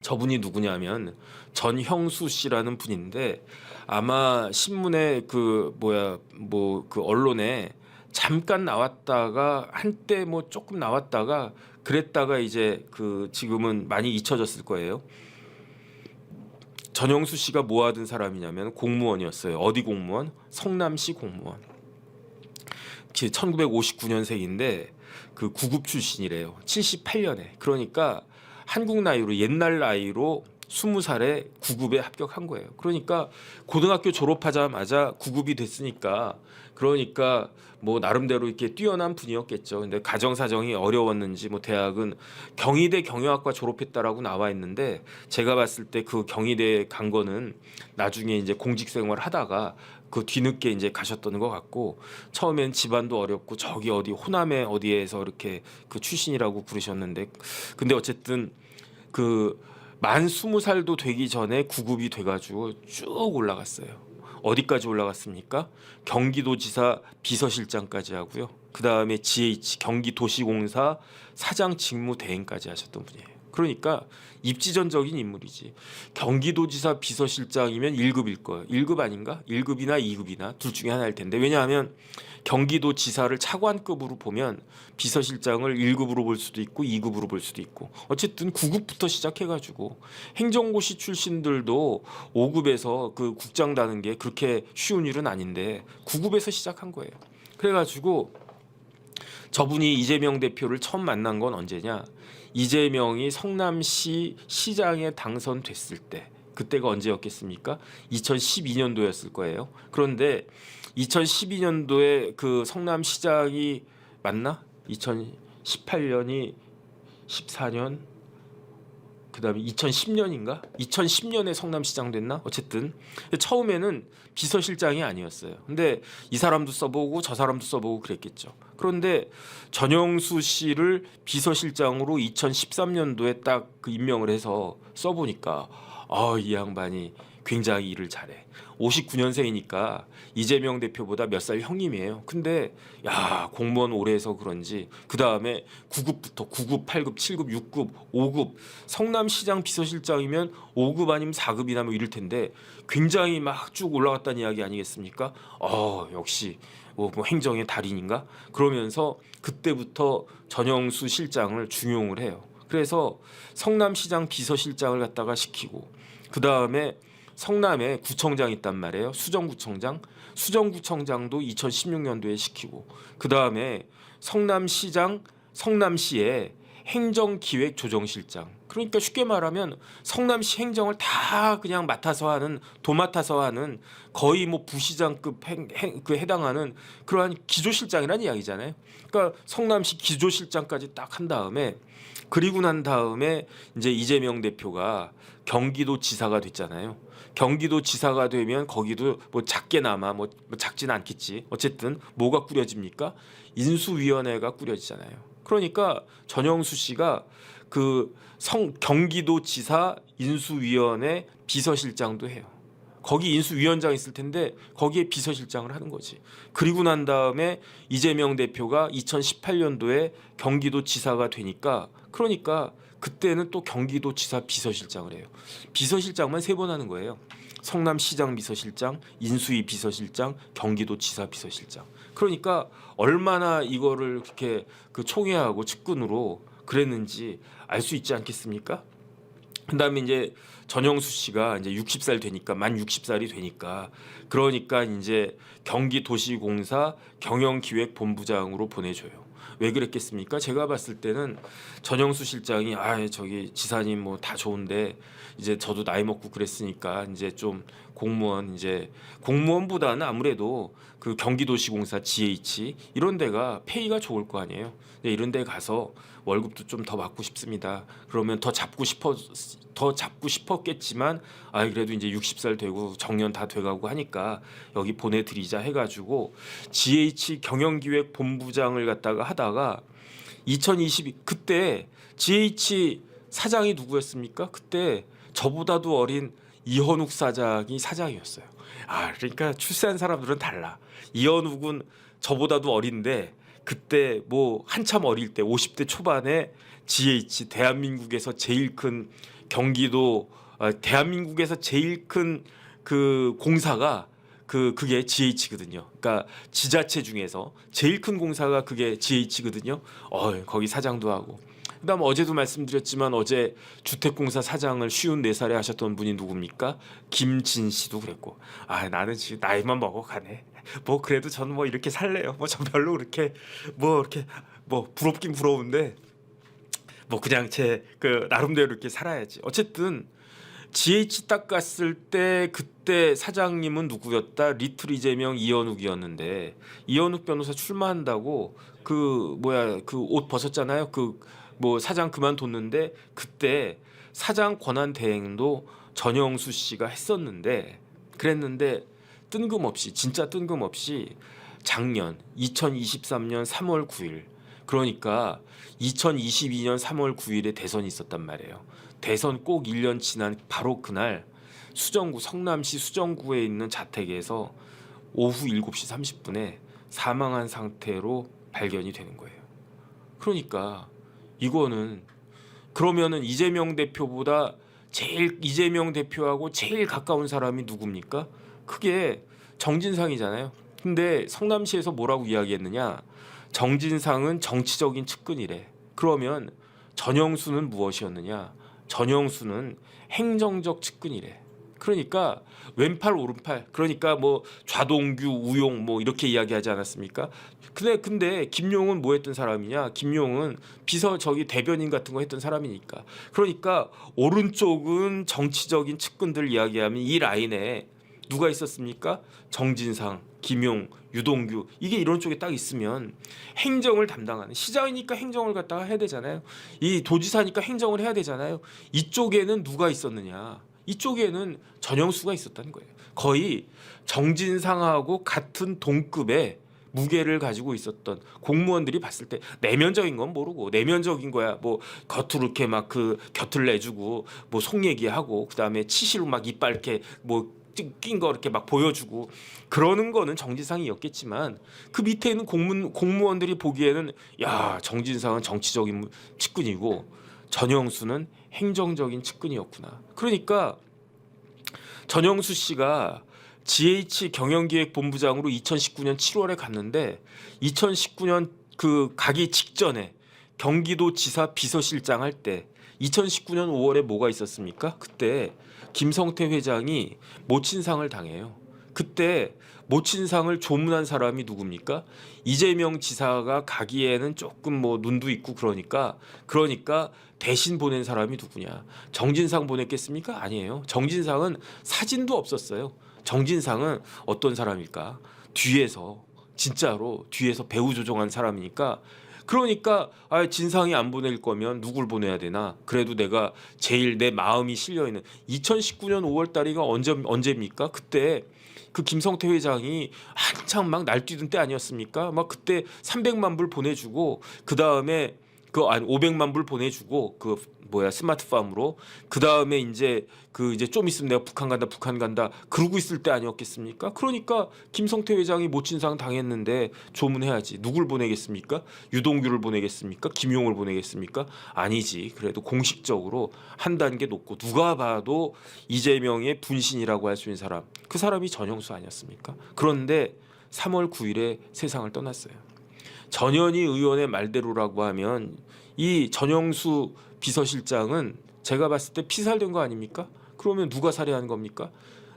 저분이 누구냐면 전형수 씨라는 분인데 아마 신문에 그 언론에 잠깐 나왔다가 한때 뭐 조금 나왔다가 그랬다가 이제 그 지금은 많이 잊혀졌을 거예요. 전형수 씨가 뭐 하던 사람이냐면 공무원이었어요. 어디 공무원? 성남시 공무원. 1959년생인데 그 구급 출신이래요. 78년에. 그러니까 한국 나이로 옛날 나이로 20살에 구급에 합격한 거예요. 그러니까 고등학교 졸업하자마자 구급이 됐으니까 그러니까 뭐 나름대로 이렇게 뛰어난 분이었겠죠. 근데 가정 사정이 어려웠는지 뭐 대학은 경희대 경영학과 졸업했다라고 나와 있는데 제가 봤을 때 그 경희대 간 거는 나중에 이제 공직 생활 하다가 그 뒤늦게 이제 가셨던 것 같고 처음엔 집안도 어렵고 저기 어디 호남에 어디에서 이렇게 그 출신이라고 그러셨는데 근데 어쨌든 그 만 20살도 되기 전에 구급이 돼가지고 쭉 올라갔어요. 어디까지 올라갔습니까? 경기도지사 비서실장까지 하고요. 그 다음에 GH 경기도시공사 사장 직무대행까지 하셨던 분이에요. 그러니까 입지전적인 인물이지. 경기도지사 비서실장이면 1급일 거예요. 1급 아닌가? 1급이나 2급이나 둘 중에 하나일 텐데 왜냐하면 경기도지사를 차관급으로 보면 비서실장을 1급으로 볼 수도 있고 2급으로 볼 수도 있고 어쨌든 9급부터 시작해가지고 행정고시 출신들도 5급에서 그 국장 다는 게 그렇게 쉬운 일은 아닌데 9급에서 시작한 거예요. 그래가지고 저분이 이재명 대표를 처음 만난 건 언제냐? 이재명이 성남시 시장에 당선됐을 때 그때가 언제였겠습니까? 2012년도였을 거예요. 그런데 2012년도에 그 성남시장이 맞나? 2018년이 14년 그다음에 2010년인가? 2010년에 성남시장 됐나? 어쨌든 처음에는 비서실장이 아니었어요. 근데 이 사람도 써보고 저 사람도 써보고 그랬겠죠. 그런데 전형수 씨를 비서실장으로 2013년도에 딱 그 임명을 해서 써보니까 이 양반이 굉장히 일을 잘해. 59년생이니까 이재명 대표보다 몇 살 형님이에요. 근데 야 공무원 오래 해서 그런지 그 다음에 9급부터 9급, 8급, 7급, 6급, 5급 성남시장 비서실장이면 5급 아니면 4급이나 뭐 이럴 텐데 굉장히 막 쭉 올라갔다는 이야기 아니겠습니까? 역시 뭐 행정의 달인인가? 그러면서 그때부터 전형수 실장을 중용을 해요. 그래서 성남시장 비서실장을 갖다가 시키고 그 다음에 성남에 구청장 있단 말이에요. 수정구청장. 수정구청장도 2016년도에 시키고 그 다음에 성남시에 행정기획조정실장. 그러니까 쉽게 말하면 성남시 행정을 다 그냥 도맡아서 하는 거의 뭐 부시장급 그 해당하는 그러한 기조실장이라는 이야기잖아요. 그러니까 성남시 기조실장까지 딱 한 다음에 그리고 난 다음에 이제 이재명 대표가 경기도지사가 됐잖아요. 경기도지사가 되면 거기도 뭐 작게나마 뭐 작지는 않겠지. 어쨌든 뭐가 꾸려집니까? 인수위원회가 꾸려지잖아요. 그러니까 전형수 씨가 그 경기도지사 인수위원회 비서실장도 해요. 거기 인수위원장 있을 텐데 거기에 비서실장을 하는 거지. 그리고 난 다음에 이재명 대표가 2018년도에 경기도지사가 되니까 그러니까 그때는 또 경기도지사 비서실장을 해요. 비서실장만 3번 하는 거예요. 성남시장 비서실장, 인수위 비서실장, 경기도지사 비서실장. 그러니까 얼마나 이거를 그렇게 그 총회하고 측근으로 그랬는지 알 수 있지 않겠습니까? 그다음에 이제 전형수 씨가 이제 60살 되니까 만 60살이 되니까 그러니까 이제 경기도시공사 경영기획본부장으로 보내줘요. 왜 그랬겠습니까? 제가 봤을 때는 전형수 실장이 저기 지사님 뭐 다 좋은데 이제 저도 나이 먹고 그랬으니까 이제 좀 공무원보다는 아무래도 그 경기도시공사 GH 이런 데가 페이가 좋을 거 아니에요. 근데 이런 데 가서 월급도 좀 더 받고 싶습니다. 그러면 더 잡고 싶었겠지만 그래도 이제 60살 되고 정년 다 돼가고 하니까 여기 보내드리자 해가지고 GH 경영기획 본부장을 갖다가 하다가 2022 그때 GH 사장이 누구였습니까? 그때 저보다도 어린 이현욱 사장이 사장이었어요. 그러니까 출세한 사람들은 달라. 이현욱은 저보다도 어린데 그때 뭐 한참 어릴 때 50대 초반에 GH 대한민국에서 제일 큰 경기도 대한민국에서 제일 큰 그 공사가 그게 GH거든요. 그러니까 지자체 중에서 제일 큰 공사가 그게 GH거든요. 거기 사장도 하고. 그다음 어제도 말씀드렸지만 어제 주택공사 사장을 54살에 하셨던 분이 누굽니까? 김진 씨도 그랬고. 나는 지금 나이만 먹어가네. 뭐 그래도 저는 뭐 이렇게 살래요. 뭐 저 별로 그렇게 뭐 부럽긴 부러운데 뭐 그냥 제 그 나름대로 이렇게 살아야지. 어쨌든 GH 딱 갔을 때 그때 사장님은 누구였다? 리틀 이재명 이현욱이었는데 이현욱 변호사 출마한다고 그 옷 벗었잖아요. 그 뭐 사장 그만뒀는데 그때 사장 권한 대행도 전영수 씨가 했었는데 그랬는데 진짜 뜬금없이 작년 2023년 3월 9일 그러니까 2022년 3월 9일에 대선이 있었단 말이에요. 대선 꼭 1년 지난 바로 그날 성남시 수정구에 있는 자택에서 오후 7시 30분에 사망한 상태로 발견이 되는 거예요. 그러니까 이거는 그러면은 이재명 대표보다 이재명 대표하고 제일 가까운 사람이 누굽니까? 그게 정진상이잖아요. 근데 성남시에서 뭐라고 이야기했느냐? 정진상은 정치적인 측근이래. 그러면 전영수는 무엇이었느냐? 전영수는 행정적 측근이래. 그러니까 왼팔 오른팔. 그러니까 뭐 좌동규 우용 뭐 이렇게 이야기하지 않았습니까? 근데 김용은 뭐 했던 사람이냐? 김용은 대변인 같은 거 했던 사람이니까. 그러니까 오른쪽은 정치적인 측근들 이야기하면 이 라인에 누가 있었습니까? 정진상, 김용, 유동규 이게 이런 쪽에 딱 있으면 행정을 담당하는 시장이니까 행정을 갖다가 해야 되잖아요. 이 도지사니까 행정을 해야 되잖아요. 이쪽에는 누가 있었느냐? 이쪽에는 전영수가 있었다는 거예요. 거의 정진상하고 같은 동급의 무게를 가지고 있었던 공무원들이 봤을 때 내면적인 건 모르고 내면적인 거야 뭐 겉으로 이렇게 막 그 곁을 내주고 뭐 속 얘기하고 그다음에 치실로 막 이빨 이렇게 뭐 낀 거 이렇게 막 보여주고 그러는 거는 정진상이었겠지만 그 밑에 있는 공무원들이 보기에는 야 정진상은 정치적인 측근이고 전영수는 행정적인 측근이었구나. 그러니까 전영수 씨가 GH 경영기획본부장으로 2019년 7월에 갔는데 2019년 그 가기 직전에 경기도지사 비서실장 할 때 2019년 5월에 뭐가 있었습니까? 그때 김성태 회장이 모친상을 당해요. 그때 모친상을 조문한 사람이 누굽니까? 이재명 지사가 가기에는 조금 뭐 눈도 있고 그러니까 대신 보낸 사람이 누구냐? 정진상 보냈겠습니까? 아니에요. 정진상은 사진도 없었어요. 정진상은 어떤 사람일까? 진짜로 뒤에서 배후 조종한 사람이니까 그러니까 진상이 안 보낼 거면 누굴 보내야 되나? 그래도 내가 제일 내 마음이 실려 있는 2019년 5월 달이가 언제입니까? 그때 그 김성태 회장이 한창 막 날뛰던 때 아니었습니까? 막 그때 300만 불 보내주고 그 다음에 500만 불 보내주고 스마트팜으로 그 다음에 이제 좀 있으면 내가 북한 간다 그러고 있을 때 아니었겠습니까? 그러니까 김성태 회장이 모친상 당했는데 조문해야지. 누굴 보내겠습니까? 유동규를 보내겠습니까? 김용을 보내겠습니까? 아니지. 그래도 공식적으로 한 단계 높고 누가 봐도 이재명의 분신이라고 할 수 있는 사람 그 사람이 전영수 아니었습니까? 그런데 3월 9일에 세상을 떠났어요. 전현희 의원의 말대로라고 하면 이 전영수 비서실장은 제가 봤을 때 피살된 거 아닙니까? 그러면 누가 살해한 겁니까?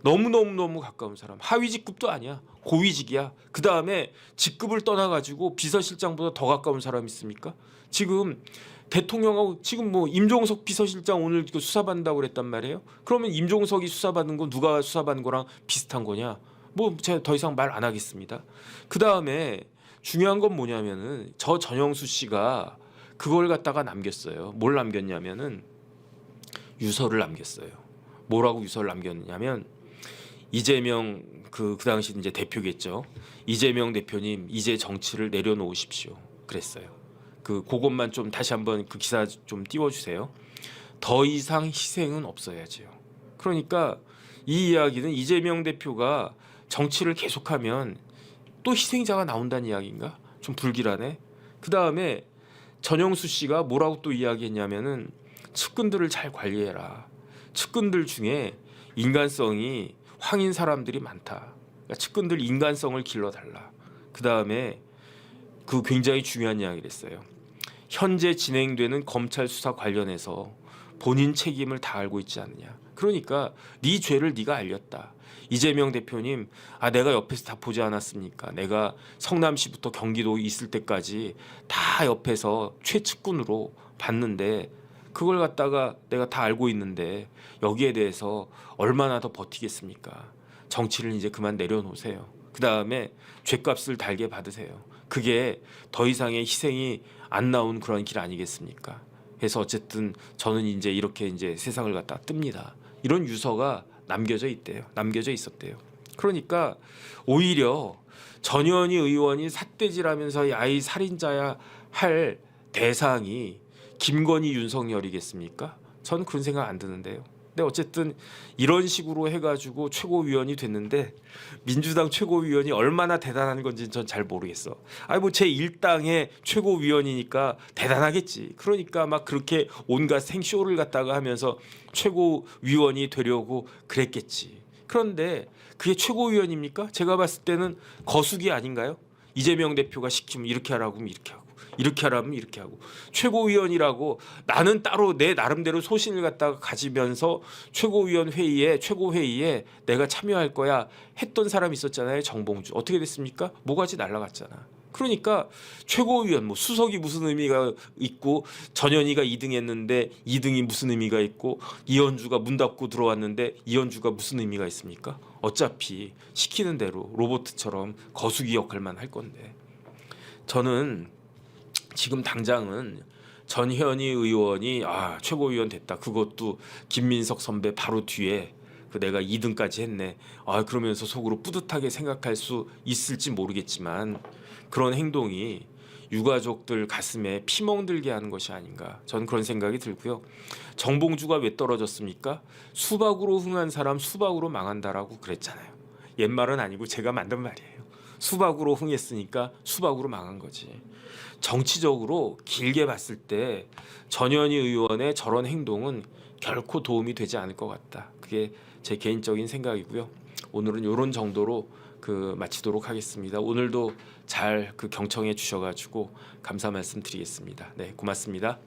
너무 가까운 사람. 하위 직급도 아니야. 고위직이야. 그 다음에 직급을 떠나가지고 비서실장보다 더 가까운 사람 있습니까? 지금 대통령하고 지금 뭐 임종석 비서실장 오늘 수사받는다고 그랬단 말이에요. 그러면 임종석이 수사받는 건 누가 수사받는 거랑 비슷한 거냐? 뭐 제가 더 이상 말 안 하겠습니다. 그 다음에 중요한 건 뭐냐면은 저 전영수 씨가 그걸 갖다가 남겼어요. 뭘 남겼냐면은 유서를 남겼어요. 뭐라고 유서를 남겼냐면 이재명 그 당시 이제 대표겠죠. 이재명 대표님 이제 정치를 내려놓으십시오. 그랬어요. 그것만 좀 다시 한번 그 기사 좀 띄워주세요. 더 이상 희생은 없어야지요. 그러니까 이 이야기는 이재명 대표가 정치를 계속하면 또 희생자가 나온다는 이야기인가? 좀 불길하네. 그 다음에 전영수 씨가 뭐라고 또 이야기했냐면은 측근들을 잘 관리해라. 측근들 중에 인간성이 황인 사람들이 많다. 그러니까 측근들 인간성을 길러달라. 그 다음에 그 굉장히 중요한 이야기를 했어요. 현재 진행되는 검찰 수사 관련해서 본인 책임을 다 알고 있지 않느냐. 그러니까 네 죄를 네가 알렸다. 이재명 대표님, 내가 옆에서 다 보지 않았습니까? 내가 성남시부터 경기도 있을 때까지 다 옆에서 최측근으로 봤는데 그걸 갖다가 내가 다 알고 있는데 여기에 대해서 얼마나 더 버티겠습니까? 정치를 이제 그만 내려놓으세요. 그 다음에 죗값을 달게 받으세요. 그게 더 이상의 희생이 안 나온 그런 길 아니겠습니까? 그래서 어쨌든 저는 이제 이렇게 이제 세상을 갖다 뜹니다. 이런 유서가 남겨져 있대요. 남겨져 있었대요. 그러니까 오히려 전현희 의원이 삿대질하면서 야이 살인자야 할 대상이 김건희 윤석열이겠습니까? 전 그런 생각 안 드는데요. 근데 어쨌든 이런 식으로 해가지고 최고위원이 됐는데 민주당 최고위원이 얼마나 대단한 건지 전 잘 모르겠어. 뭐 제 일당의 최고위원이니까 대단하겠지. 그러니까 막 그렇게 온갖 생쇼를 갖다가 하면서 최고위원이 되려고 그랬겠지. 그런데 그게 최고위원입니까? 제가 봤을 때는 거수기 아닌가요? 이재명 대표가 시키면 이렇게 하라고 하면 이렇게 하고 이렇게 하라면 이렇게 하고 최고위원이라고 나는 따로 내 나름대로 소신을 갖다가 가지면서 최고위원 회의에 최고회의에 내가 참여할 거야 했던 사람이 있었잖아요. 정봉주. 어떻게 됐습니까? 모가지 날라갔잖아. 그러니까 최고위원 뭐 수석이 무슨 의미가 있고 전현희가 2등 했는데 2등이 무슨 의미가 있고 이현주가 문 닫고 들어왔는데 이현주가 무슨 의미가 있습니까? 어차피 시키는 대로 로봇처럼 거수기 역할만 할 건데 저는 지금 당장은 전현희 의원이 최고위원 됐다. 그것도 김민석 선배 바로 뒤에 내가 2등까지 했네. 그러면서 속으로 뿌듯하게 생각할 수 있을지 모르겠지만 그런 행동이 유가족들 가슴에 피멍들게 하는 것이 아닌가. 저는 그런 생각이 들고요. 정봉주가 왜 떨어졌습니까? 수박으로 흥한 사람 수박으로 망한다라고 그랬잖아요. 옛말은 아니고 제가 만든 말이에요. 수박으로 흥했으니까 수박으로 망한 거지. 정치적으로 길게 봤을 때 전현희 의원의 저런 행동은 결코 도움이 되지 않을 것 같다. 그게 제 개인적인 생각이고요. 오늘은 이런 정도로 마치도록 하겠습니다. 오늘도 잘 경청해 주셔가지고 감사 말씀 드리겠습니다. 네, 고맙습니다.